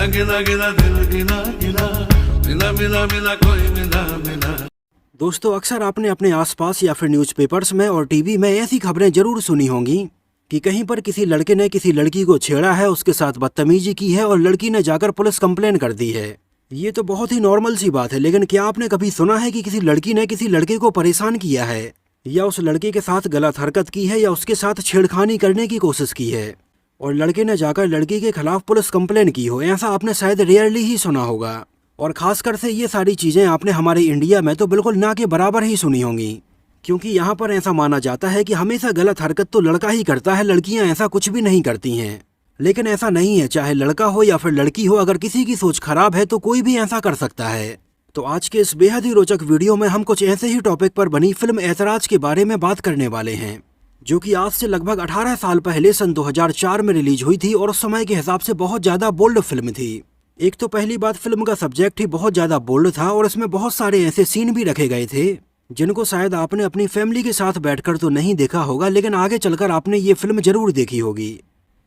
गिला गिला गिला दिल गिला गिला, मिला मिला मिला कोई मिला मिला। दोस्तों, अक्सर आपने अपने आसपास या फिर न्यूज़पेपर्स में और टीवी में ऐसी खबरें जरूर सुनी होंगी कि कहीं पर किसी लड़के ने किसी लड़की को छेड़ा है, उसके साथ बदतमीजी की है और लड़की ने जाकर पुलिस कंप्लेन कर दी है। ये तो बहुत ही नॉर्मल सी बात है, लेकिन क्या आपने कभी सुना है कि किसी लड़की ने किसी लड़के को परेशान किया है, या उस लड़के के साथ गलत हरकत की है, या उसके साथ छेड़खानी करने की कोशिश की है और लड़के ने जाकर लड़की के खिलाफ पुलिस कंप्लेन की हो? ऐसा आपने शायद रेयरली ही सुना होगा, और खासकर से ये सारी चीजें आपने हमारे इंडिया में तो बिल्कुल ना के बराबर ही सुनी होंगी, क्योंकि यहाँ पर ऐसा माना जाता है कि हमेशा गलत हरकत तो लड़का ही करता है, लड़कियां ऐसा कुछ भी नहीं करती हैं। लेकिन ऐसा नहीं है, चाहे लड़का हो या फिर लड़की हो, अगर किसी की सोच खराब है तो कोई भी ऐसा कर सकता है। तो आज के इस बेहद ही रोचक वीडियो में हम कुछ ऐसे ही टॉपिक पर बनी फिल्म ऐतराज के बारे में बात करने वाले हैं, जो कि आज से लगभग 18 साल पहले सन 2004 में रिलीज हुई थी और उस समय के हिसाब से बहुत ज्यादा बोल्ड फिल्म थी। एक तो पहली बात, फिल्म का सब्जेक्ट ही बहुत ज्यादा बोल्ड था और इसमें बहुत सारे ऐसे सीन भी रखे गए थे जिनको शायद आपने अपनी फैमिली के साथ बैठकर तो नहीं देखा होगा, लेकिन आगे चलकर आपने ये फिल्म जरूर देखी होगी।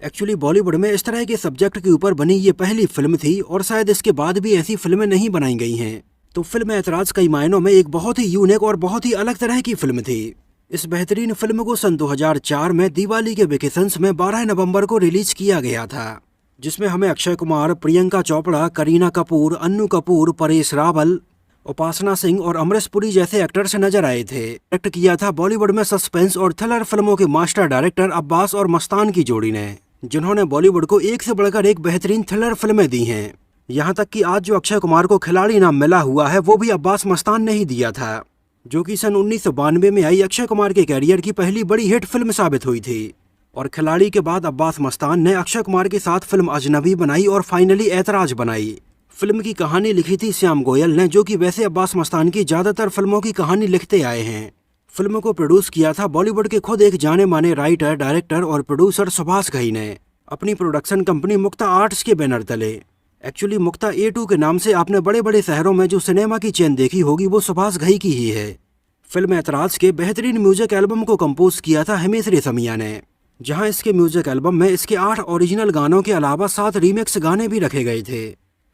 एक्चुअली बॉलीवुड में इस तरह के सब्जेक्ट के ऊपर बनी ये पहली फिल्म थी और शायद इसके बाद भी ऐसी फिल्में नहीं बनाई गई हैं। तो फिल्म ऐतराज कई मायनों में एक बहुत ही यूनिक और बहुत ही अलग तरह की फिल्म थी। इस बेहतरीन फिल्म को सन 2004 में दिवाली के वेकेशंस में 12 नवंबर को रिलीज किया गया था, जिसमें हमें अक्षय कुमार, प्रियंका चोपड़ा, करीना कपूर, अन्नू कपूर, परेश रावल, उपासना सिंह और अमरीश पुरी जैसे एक्टर्स नजर आए थे। डायरेक्ट किया था बॉलीवुड में सस्पेंस और थ्रिलर फिल्मों के मास्टर डायरेक्टर अब्बास और मस्तान की जोड़ी ने, जिन्होंने बॉलीवुड को एक से बढ़कर एक बेहतरीन थ्रिलर फिल्में दी हैं। यहाँ तक कि आज जो अक्षय कुमार को खिलाड़ी नाम मिला हुआ है वो भी अब्बास मस्तान ने ही दिया था, जो कि सन 1992 में आई अक्षय कुमार के कैरियर की पहली बड़ी हिट फिल्म साबित हुई थी। और खिलाड़ी के बाद अब्बास मस्तान ने अक्षय कुमार के साथ फिल्म अजनबी बनाई और फाइनली ऐतराज बनाई। फिल्म की कहानी लिखी थी श्याम गोयल ने, जो कि वैसे अब्बास मस्तान की ज्यादातर फिल्मों की कहानी लिखते आए हैं। फिल्म को प्रोड्यूस किया था बॉलीवुड के खुद एक जाने माने राइटर, डायरेक्टर और प्रोड्यूसर सुभाष घई ने, अपनी प्रोडक्शन कंपनी मुक्ता आर्ट्स के बैनर तले। एक्चुअली मुक्ता A2 के नाम से आपने बड़े बड़े शहरों में जो सिनेमा की चेन देखी होगी वो सुभाष घई की ही है। फिल्म ऐतराज के बेहतरीन म्यूजिक एल्बम को कंपोज किया था हिमेश रेशमिया ने, जहां इसके म्यूजिक एल्बम में इसके 8 ओरिजिनल गानों के अलावा 7 रीमिक्स गाने भी रखे गए थे।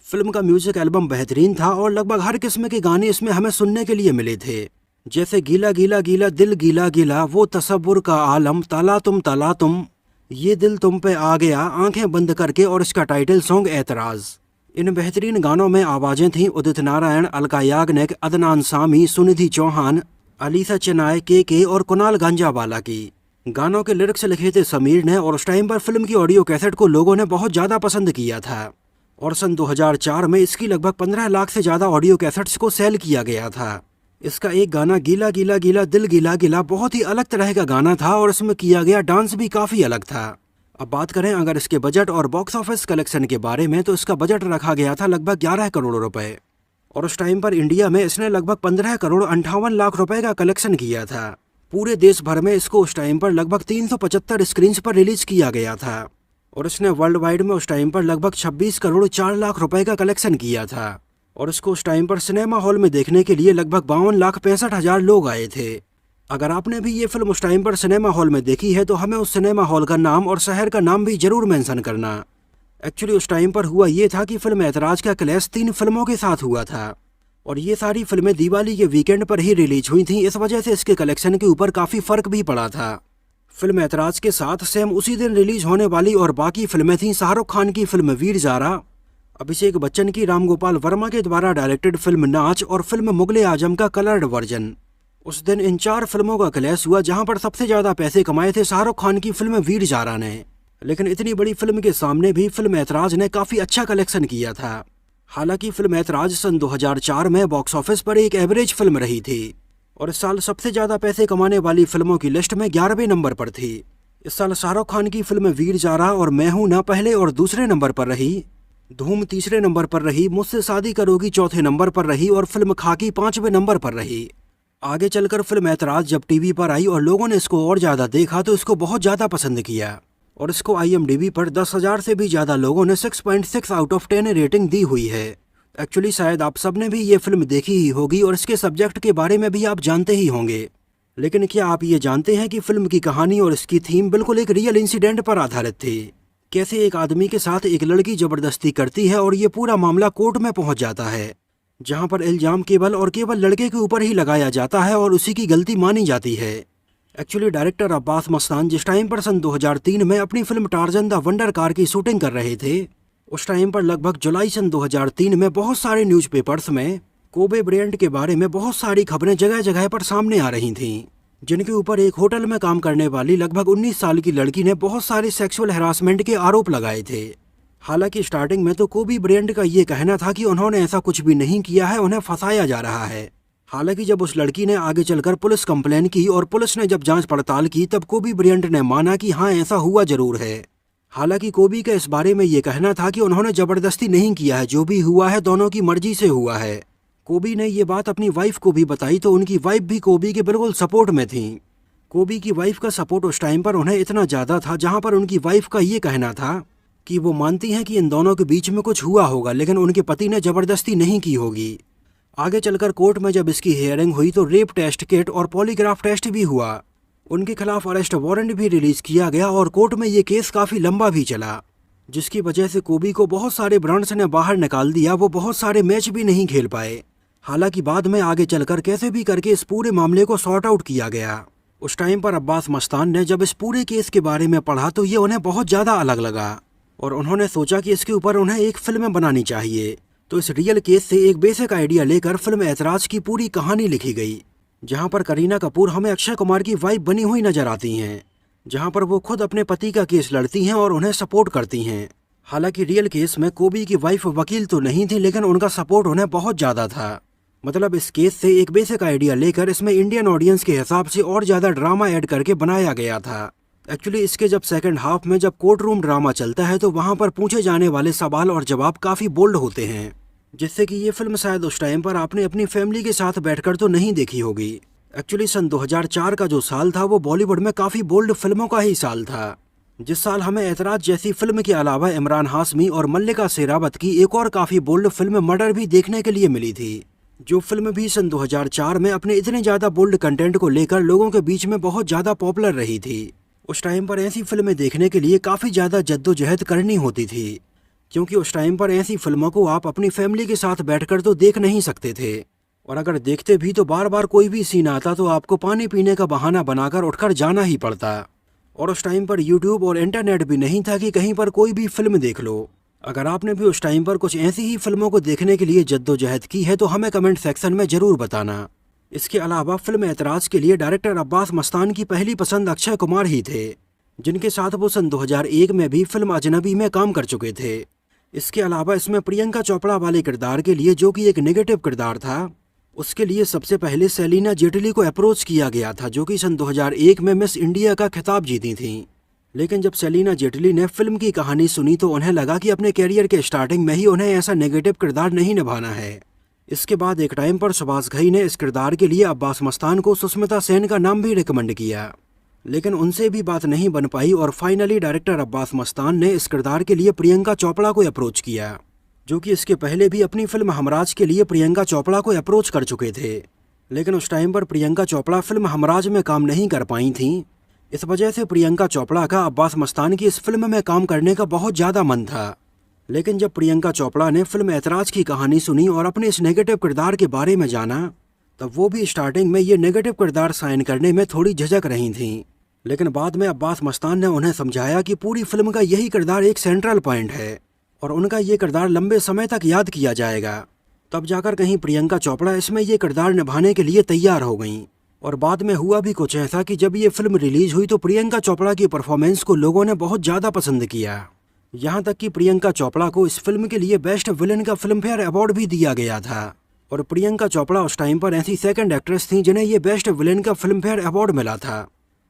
फिल्म का म्यूजिक एल्बम बेहतरीन था और लगभग हर किस्म के गाने इसमें हमें सुनने के लिए मिले थे, जैसे गीला गीला गीला, दिल गीला गीला, वो तसव्वुर का आलम, ताला तुम, ये दिल तुम पे आ गया, आंखें बंद करके और इसका टाइटल सॉन्ग ऐतराज। इन बेहतरीन गानों में आवाजें थीं उदित नारायण, अलका याग्निक, अदनान सामी, सुनिधि चौहान, अलीसा चेनाय, के और कुणाल गांजावाला की। गानों के लिरिक्स लिखे थे समीर ने और उस टाइम पर फिल्म की ऑडियो कैसेट को लोगों ने बहुत ज्यादा पसंद किया था और सन 2004 में इसकी लगभग 15 लाख से ज्यादा ऑडियो कैसेट्स को सेल किया गया था। इसका एक गाना गीला गीला गीला, दिल गीला गीला बहुत ही अलग तरह का गाना था और इसमें किया गया डांस भी काफी अलग था। अब बात करें अगर इसके बजट और बॉक्स ऑफिस कलेक्शन के बारे में, तो इसका बजट रखा गया था लगभग 11 करोड़ रुपए और उस टाइम पर इंडिया में इसने लगभग 15 करोड़ 58 लाख रुपए का कलेक्शन किया था। पूरे देश भर में इसको उस टाइम पर लगभग 375 स्क्रीन पर रिलीज किया गया था और इसने वर्ल्ड वाइड में उस टाइम पर लगभग 26 करोड़ 4 लाख रुपए का कलेक्शन किया था और इसको उस टाइम पर सिनेमा हॉल में देखने के लिए लगभग 52,65,000 लोग आए थे। अगर आपने भी ये फिल्म उस टाइम पर सिनेमा हॉल में देखी है तो हमें उस सिनेमा हॉल का नाम और शहर का नाम भी जरूर मेंशन करना। एक्चुअली उस टाइम पर हुआ ये था कि फिल्म ऐतराज का क्लैश 3 फिल्मों के साथ हुआ था और ये सारी फिल्में दिवाली के वीकेंड पर ही रिलीज हुई थी, इस वजह से इसके कलेक्शन के ऊपर काफी फर्क भी पड़ा था। फिल्म ऐतराज के साथ सेम उसी दिन रिलीज होने वाली और बाकी फिल्में थीं शाहरुख खान की फिल्म वीर ज़ारा, अभिषेक बच्चन की राम गोपाल वर्मा के द्वारा डायरेक्टेड फिल्म नाच और फिल्म मुगले आजम का कलर्ड वर्जन। उस दिन इन 4 फिल्मों का क्लैश हुआ, जहां पर सबसे ज्यादा पैसे कमाए थे शाहरुख खान की फिल्म वीर ज़ारा ने। लेकिन इतनी बड़ी फिल्म के सामने भी फिल्म ऐतराज ने काफी अच्छा कलेक्शन किया था। हालांकि फिल्म ऐतराज सन 2004 में बॉक्स ऑफिस पर एक एवरेज फिल्म रही थी और इस साल सबसे ज्यादा पैसे कमाने वाली फिल्मों की लिस्ट में 11वें नंबर पर थी। इस साल शाहरुख खान की फिल्म वीर ज़ारा और मैं हूं ना पहले और दूसरे नंबर पर रही, धूम तीसरे नंबर पर रही, मुझसे शादी करोगी चौथे नंबर पर रही और फिल्म खाकी 5वें नंबर पर रही। आगे चलकर फिल्म ऐतराज जब टीवी पर आई और लोगों ने इसको और ज्यादा देखा तो इसको बहुत ज्यादा पसंद किया और इसको IMDb पर 10,000 से भी ज्यादा लोगों ने 6.6 आउट ऑफ 10 रेटिंग दी हुई है। एक्चुअली शायद आप सबने भी ये फिल्म देखी ही होगी और इसके सब्जेक्ट के बारे में भी आप जानते ही होंगे, लेकिन क्या आप ये जानते हैं कि फिल्म की कहानी और इसकी थीम बिल्कुल एक रियल इंसिडेंट पर आधारित थी? कैसे एक आदमी के साथ एक लड़की जबरदस्ती करती है और ये पूरा मामला कोर्ट में पहुंच जाता है, जहां पर इल्जाम केवल और केवल लड़के के ऊपर ही लगाया जाता है और उसी की गलती मानी जाती है। एक्चुअली डायरेक्टर अब्बास मस्तान जिस टाइम पर सन 2003 में अपनी film Tarzan the wonder car की शूटिंग कर रहे थे, उस टाइम पर लगभग जुलाई सन 2003 में बहुत सारे न्यूज़पेपर्स में कोबे ब्रायंट के बारे में बहुत सारी खबरें जगह जगह पर सामने आ रही थीं, जिनके ऊपर एक होटल में काम करने वाली लगभग 19 साल की लड़की ने बहुत सारे सेक्सुअल हैरासमेंट के आरोप लगाए थे। हालांकि स्टार्टिंग में तो कोबे ब्रायंट का ये कहना था कि उन्होंने ऐसा कुछ भी नहीं किया है, उन्हें फंसाया जा रहा है। हालांकि जब उस लड़की ने आगे चलकर पुलिस कंप्लेन की और पुलिस ने जब जांच पड़ताल की, तब कोबे ब्रायंट ने माना कि हाँ ऐसा हुआ जरूर है। हालांकि कोबी का इस बारे में ये कहना था कि उन्होंने जबरदस्ती नहीं किया है, जो भी हुआ है दोनों की मर्जी से हुआ है। कोबी ने ये बात अपनी वाइफ को भी बताई तो उनकी वाइफ भी कोबी के बिल्कुल सपोर्ट में थी। कोबी की वाइफ का सपोर्ट उस टाइम पर उन्हें इतना ज़्यादा था, जहां पर उनकी वाइफ का ये कहना था कि वो मानती हैं कि इन दोनों के बीच में कुछ हुआ होगा, लेकिन उनके पति ने जबरदस्ती नहीं की होगी। आगे चलकर कोर्ट में जब इसकी हियरिंग हुई तो रेप टेस्ट किट और पॉलीग्राफ टेस्ट भी हुआ। उनके खिलाफ अरेस्ट वारंट भी रिलीज किया गया और कोर्ट में ये केस काफ़ी लंबा भी चला, जिसकी वजह से कोबी को बहुत सारे ब्रांड्स ने बाहर निकाल दिया। वो बहुत सारे मैच भी नहीं खेल पाए। हालांकि बाद में आगे चलकर कैसे भी करके इस पूरे मामले को सॉर्ट आउट किया गया। उस टाइम पर अब्बास मस्तान ने जब इस पूरे केस के बारे में पढ़ा तो ये उन्हें बहुत ज़्यादा अलग लगा और उन्होंने सोचा कि इसके ऊपर उन्हें एक फिल्म बनानी चाहिए। तो इस रियल केस से एक बेसिक आइडिया लेकर फिल्म ऐतराज की पूरी कहानी लिखी गई, जहां पर करीना कपूर हमें अक्षय कुमार की वाइफ बनी हुई नजर आती हैं, जहां पर वो खुद अपने पति का केस लड़ती हैं और उन्हें सपोर्ट करती हैं। हालांकि रियल केस में कोबी की वाइफ वकील तो नहीं थी, लेकिन उनका सपोर्ट उन्हें बहुत ज़्यादा था। मतलब इस केस से एक बेसिक आइडिया लेकर इसमें इंडियन ऑडियंस के हिसाब से और ज़्यादा ड्रामा ऐड करके बनाया गया था। एक्चुअली इसके जब सेकंड हाफ में जब कोर्ट रूम ड्रामा चलता है तो वहां पर पूछे जाने वाले सवाल और जवाब काफ़ी बोल्ड होते हैं, जिससे कि ये फिल्म शायद उस टाइम पर आपने अपनी फैमिली के साथ बैठकर तो नहीं देखी होगी। एक्चुअली सन 2004 का जो साल था वो बॉलीवुड में काफ़ी बोल्ड फिल्मों का ही साल था। जिस साल हमें ऐतराज जैसी फिल्म के अलावा इमरान हाशमी और मल्लिका शेरावत की एक और काफ़ी बोल्ड फिल्म मर्डर भी देखने के लिए मिली थी, जो फिल्म भी सन 2004 में अपने इतने ज़्यादा बोल्ड कंटेंट को लेकर लोगों के बीच में बहुत ज़्यादा पॉपुलर रही थी। उस टाइम पर ऐसी फिल्में देखने के लिए काफ़ी ज़्यादा जद्दोजहद करनी होती थी, क्योंकि उस टाइम पर ऐसी फिल्मों को आप अपनी फैमिली के साथ बैठकर तो देख नहीं सकते थे, और अगर देखते भी तो बार बार कोई भी सीन आता तो आपको पानी पीने का बहाना बनाकर उठकर जाना ही पड़ता। और उस टाइम पर यूट्यूब और इंटरनेट भी नहीं था कि कहीं पर कोई भी फिल्म देख लो। अगर आपने भी उस टाइम पर कुछ ऐसी ही फिल्मों को देखने के लिए जद्दोजहद की है तो हमें कमेंट सेक्शन में ज़रूर बताना। इसके अलावा फिल्म ऐतराज के लिए डायरेक्टर अब्बास मस्तान की पहली पसंद अक्षय कुमार ही थे, जिनके साथ वो सन 2001 में भी फिल्म अजनबी में काम कर चुके थे। इसके अलावा इसमें प्रियंका चोपड़ा वाले किरदार के लिए, जो कि एक नेगेटिव किरदार था, उसके लिए सबसे पहले सेलिना जेटली को अप्रोच किया गया था, जो कि सन 2001 में मिस इंडिया का खिताब जीती थीं। लेकिन जब सेलिना जेटली ने फिल्म की कहानी सुनी तो उन्हें लगा कि अपने कैरियर के स्टार्टिंग में ही उन्हें ऐसा नेगेटिव किरदार नहीं निभाना है। इसके बाद एक टाइम पर सुभाष घई ने इस किरदार के लिए अब्बास मस्तान को सुष्मिता सेन का नाम भी रिकमेंड किया, लेकिन उनसे भी बात नहीं बन पाई और फाइनली डायरेक्टर अब्बास मस्तान ने इस किरदार के लिए प्रियंका चोपड़ा को अप्रोच किया, जो कि इसके पहले भी अपनी फिल्म हमराज के लिए प्रियंका चोपड़ा को अप्रोच कर चुके थे। लेकिन उस टाइम पर प्रियंका चोपड़ा फिल्म हमराज में काम नहीं कर पाई थीं। इस वजह से प्रियंका चोपड़ा का अब्बास मस्तान की इस फिल्म में काम करने का बहुत ज़्यादा मन था। लेकिन जब प्रियंका चोपड़ा ने फिल्म ऐतराज की कहानी सुनी और अपने इस नेगेटिव किरदार के बारे में जाना, तब वो भी स्टार्टिंग में ये नेगेटिव किरदार साइन करने में थोड़ी झिझक रही थीं। लेकिन बाद में अब्बास मस्तान ने उन्हें समझाया कि पूरी फिल्म का यही किरदार एक सेंट्रल पॉइंट है और उनका ये किरदार लंबे समय तक याद किया जाएगा। तब जाकर कहीं प्रियंका चोपड़ा इसमें ये किरदार निभाने के लिए तैयार हो गईं। और बाद में हुआ भी कुछ ऐसा कि जब ये फिल्म रिलीज हुई तो प्रियंका चोपड़ा की परफॉर्मेंस को लोगों ने बहुत ज़्यादा पसंद किया। यहाँ तक कि प्रियंका चोपड़ा को इस फिल्म के लिए बेस्ट विलेन का फिल्म फेयर अवार्ड भी दिया गया था। और प्रियंका चोपड़ा उस टाइम पर ऐसी सेकंड एक्ट्रेस थी जिन्हें ये बेस्ट विलेन का फिल्म फेयर अवार्ड मिला था।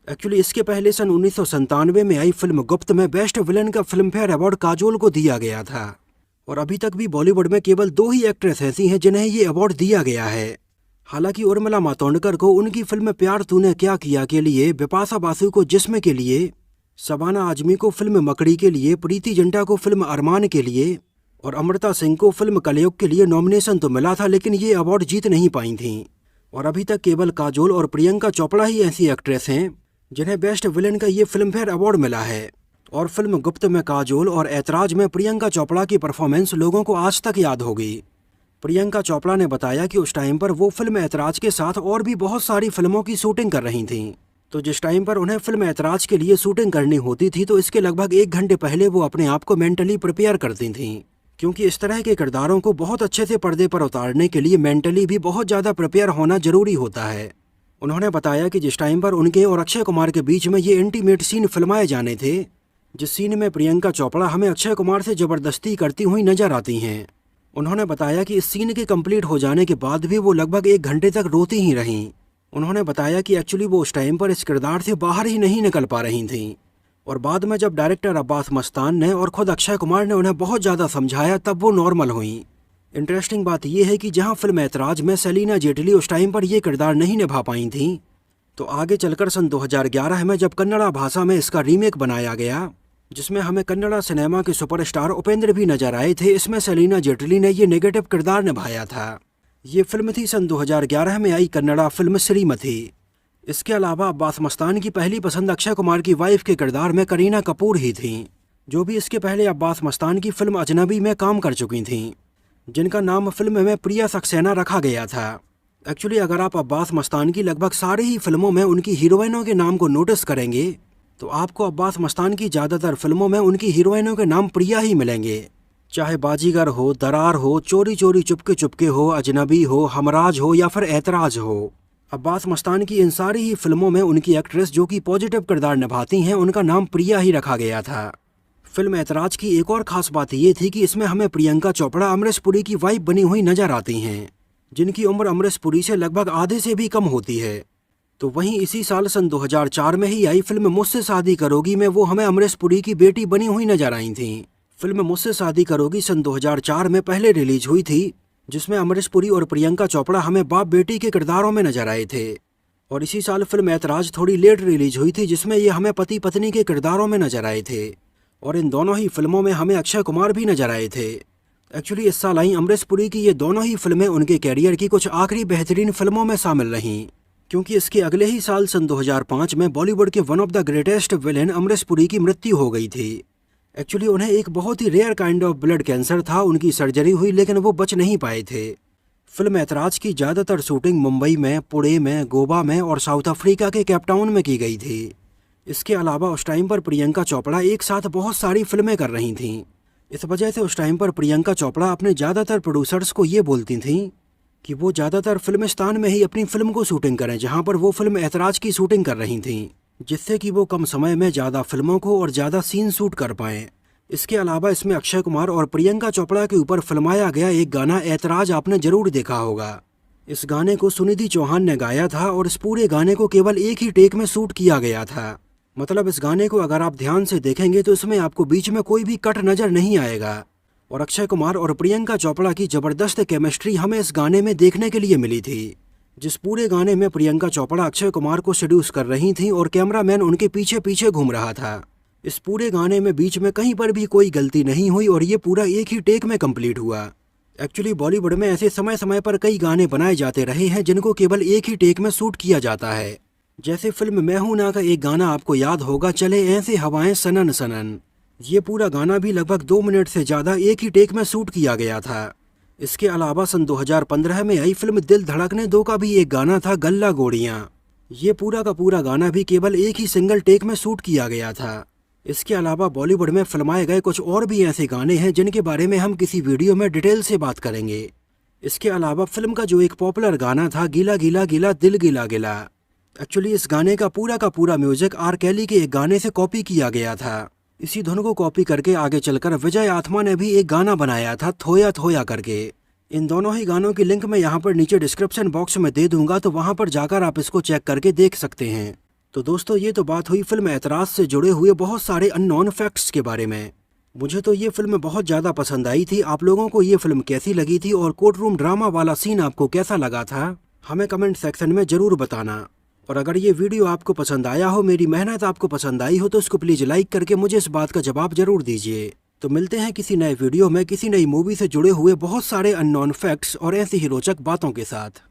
एक्चुअली इसके पहले सन 1997 में आई फिल्म गुप्त में बेस्ट विलेन का फिल्म फेयर अवार्ड काजोल को दिया गया था। और अभी तक भी बॉलीवुड में केवल 2 ही एक्ट्रेस ऐसी हैं जिन्हें ये अवार्ड दिया गया है। हालांकि उर्मिला मातोंडकर को उनकी फिल्म प्यार तूने क्या किया के लिए, बिपाशा बासु को जिस्म के लिए, शबाना आजमी को फिल्म मकड़ी के लिए, प्रीति जिंटा को फिल्म अरमान के लिए और अमृता सिंह को फिल्म कलयुग के लिए नॉमिनेशन तो मिला था, लेकिन ये अवार्ड जीत नहीं पाई थीं। और अभी तक केवल काजोल और प्रियंका चोपड़ा ही ऐसी एक्ट्रेस हैं जिन्हें बेस्ट विलेन का ये फिल्म फेयर अवार्ड मिला है। और फिल्म गुप्त में काजोल और ऐतराज में प्रियंका चोपड़ा की परफॉर्मेंस लोगों को आज तक याद होगी। प्रियंका चोपड़ा ने बताया कि उस टाइम पर वो फिल्म ऐतराज के साथ और भी बहुत सारी फिल्मों की शूटिंग कर रही थीं। तो जिस टाइम पर उन्हें फिल्म ऐतराज के लिए शूटिंग करनी होती थी तो इसके लगभग 1 घंटे पहले वो अपने आप को मेंटली प्रिपेयर करती थीं, क्योंकि इस तरह के किरदारों को बहुत अच्छे से पर्दे पर उतारने के लिए मेंटली भी बहुत ज़्यादा प्रिपेयर होना जरूरी होता है। उन्होंने बताया कि जिस टाइम पर उनके और अक्षय कुमार के बीच में ये इंटीमेट सीन फिल्माए जाने थे, जिस सीन में प्रियंका चोपड़ा हमें अक्षय कुमार से ज़बरदस्ती करती हुई नजर आती हैं, उन्होंने बताया कि इस सीन के कंप्लीट हो जाने के बाद भी वो लगभग 1 घंटे तक रोती ही रहीं। उन्होंने बताया कि एक्चुअली वो उस टाइम पर इस किरदार से बाहर ही नहीं निकल पा रही थीं, और बाद में जब डायरेक्टर अब्बास मस्तान ने और खुद अक्षय कुमार ने उन्हें बहुत ज़्यादा समझाया तब वो नॉर्मल हुईं। इंटरेस्टिंग बात यह है कि जहां फिल्म ऐतराज में सेलिना जेटली उस टाइम पर ये किरदार नहीं निभा पाई थीं, तो आगे चलकर सन 2011 में जब कन्नड़ा भाषा में इसका रीमेक बनाया गया, जिसमें हमें कन्नड़ा सिनेमा के सुपरस्टार उपेंद्र भी नजर आए थे, इसमें सेलिना जेटली ने ये नेगेटिव किरदार निभाया था। ये फिल्म थी सन 2011 में आई कन्नड़ा फिल्म श्रीमती। इसके अलावा अब्बास मस्तान की पहली पसंद अक्षय कुमार की वाइफ के किरदार में करीना कपूर ही थीं, जो भी इसके पहले अब्बास मस्तान की फिल्म अजनबी में काम कर चुकी थीं, जिनका नाम फिल्म में प्रिया सक्सेना रखा गया था। एक्चुअली अगर आप अब्बास मस्तान की लगभग सारी ही फिल्मों में उनकी हीरोइनों के नाम को नोटिस करेंगे तो आपको अब्बास मस्तान की ज़्यादातर फिल्मों में उनकी हीरोइनों के नाम प्रिया ही मिलेंगे। चाहे बाजीगर हो, दरार हो, चोरी चोरी चुपके चुपके हो, अजनबी हो, हमराज हो या फिर ऐतराज हो, अब्बास मस्तान की इन सारी ही फिल्मों में उनकी एक्ट्रेस जो कि पॉजिटिव किरदार निभाती हैं उनका नाम प्रिया ही रखा गया था। फिल्म ऐतराज की एक और ख़ास बात ये थी कि इसमें हमें प्रियंका चोपड़ा अमरीश पुरी की वाइफ बनी हुई नजर आती हैं, जिनकी उम्र अमरीश पुरी से लगभग आधे से भी कम होती है। तो वहीं इसी साल सन 2004 में ही आई फिल्म मुझसे शादी करोगी में वो हमें अमरीश पुरी की बेटी बनी हुई नजर आई थीं। फिल्म मुझसे शादी करोगी सन 2004 में पहले रिलीज हुई थी, जिसमें अमरीश पुरी और प्रियंका चोपड़ा हमें बाप बेटी के किरदारों में नजर आए थे। और इसी साल फिल्म ऐतराज थोड़ी लेट रिलीज हुई थी, जिसमें ये हमें पति पत्नी के किरदारों में नजर आए थे, और इन दोनों ही फिल्मों में हमें अक्षय कुमार भी नजर आए थे। एक्चुअली इस साल आई अमरीश पुरी की ये दोनों ही फिल्में उनके कैरियर की कुछ आखिरी बेहतरीन फिल्मों में शामिल रहीं, क्योंकि इसके अगले ही साल सन 2005 में बॉलीवुड के one of the greatest villain Amrish Puri की मृत्यु हो गई थी। एक्चुअली उन्हें एक बहुत ही rare kind of blood cancer था, उनकी सर्जरी हुई लेकिन वो बच नहीं पाए थे। फिल्म ऐतराज की ज़्यादातर शूटिंग मुंबई में, पुणे में, गोवा में और साउथ अफ्रीका के केपटाउन में की गई थी। इसके अलावा उस टाइम पर प्रियंका चोपड़ा एक साथ बहुत सारी फिल्में कर रही थीं। इस वजह से उस टाइम पर प्रियंका चोपड़ा अपने ज़्यादातर प्रोड्यूसर्स को ये बोलती थीं कि वो ज़्यादातर फिल्मिस्तान में ही अपनी फिल्म को शूटिंग करें, जहाँ पर वो फिल्म ऐतराज की शूटिंग कर रही थीं, जिससे कि वो कम समय में ज़्यादा फिल्मों को और ज़्यादा सीन शूट कर पाएँ। इसके अलावा इसमें अक्षय कुमार और प्रियंका चोपड़ा के ऊपर फिल्माया गया एक गाना ऐतराज आपने ज़रूर देखा होगा। इस गाने को सुनिधि चौहान ने गाया था और इस पूरे गाने को केवल एक ही टेक में शूट किया गया था। मतलब इस गाने को अगर आप ध्यान से देखेंगे तो इसमें आपको बीच में कोई भी कट नज़र नहीं आएगा, और अक्षय कुमार और प्रियंका चोपड़ा की ज़बरदस्त केमिस्ट्री हमें इस गाने में देखने के लिए मिली थी, जिस पूरे गाने में प्रियंका चोपड़ा अक्षय कुमार को सेड्यूस कर रही थीं और कैमरामैन उनके पीछे पीछे घूम रहा था। इस पूरे गाने में बीच में कहीं पर भी कोई गलती नहीं हुई और ये पूरा एक ही टेक में कंप्लीट हुआ। एक्चुअली बॉलीवुड में ऐसे समय समय पर कई गाने बनाए जाते रहे हैं जिनको केवल एक ही टेक में शूट किया जाता है। जैसे फिल्म मैं हूं ना का एक गाना आपको याद होगा, चले ऐसे हवाएं सनन सनन। ये पूरा गाना भी लगभग 2 मिनट से ज़्यादा एक ही टेक में शूट किया गया था। इसके अलावा सन 2015 में आई फिल्म दिल धड़कने 2 का भी एक गाना था, गल्ला गोड़ियाँ। ये पूरा का पूरा गाना भी केवल एक ही सिंगल टेक में शूट किया गया था। इसके अलावा बॉलीवुड में फिल्माए गए कुछ और भी ऐसे गाने हैं जिनके बारे में हम किसी वीडियो में डिटेल से बात करेंगे। इसके अलावा फिल्म का जो एक पॉपुलर गाना था, गीला गीला गीला दिल गिला गिला, एक्चुअली इस गाने का पूरा म्यूजिक आर कैली के एक गाने से कॉपी किया गया था। इसी धुन को कॉपी करके आगे चलकर विजय आत्मा ने भी एक गाना बनाया था, थोया थोया करके। इन दोनों ही गानों की लिंक मैं यहाँ पर नीचे डिस्क्रिप्शन बॉक्स में दे दूंगा, तो वहाँ पर जाकर आप इसको चेक करके देख सकते हैं। तो दोस्तों ये तो बात हुई फिल्म ऐतराज से जुड़े हुए बहुत सारे अननोन फैक्ट्स के बारे में। मुझे तो ये फिल्म बहुत ज़्यादा पसंद आई थी। आप लोगों को ये फिल्म कैसी लगी थी और कोर्ट रूम ड्रामा वाला सीन आपको कैसा लगा था, हमें कमेंट सेक्शन में ज़रूर बताना। और अगर ये वीडियो आपको पसंद आया हो, मेरी मेहनत आपको पसंद आई हो, तो इसको प्लीज़ लाइक करके मुझे इस बात का जवाब ज़रूर दीजिए। तो मिलते हैं किसी नए वीडियो में किसी नई मूवी से जुड़े हुए बहुत सारे अननोन फैक्ट्स और ऐसी ही रोचक बातों के साथ।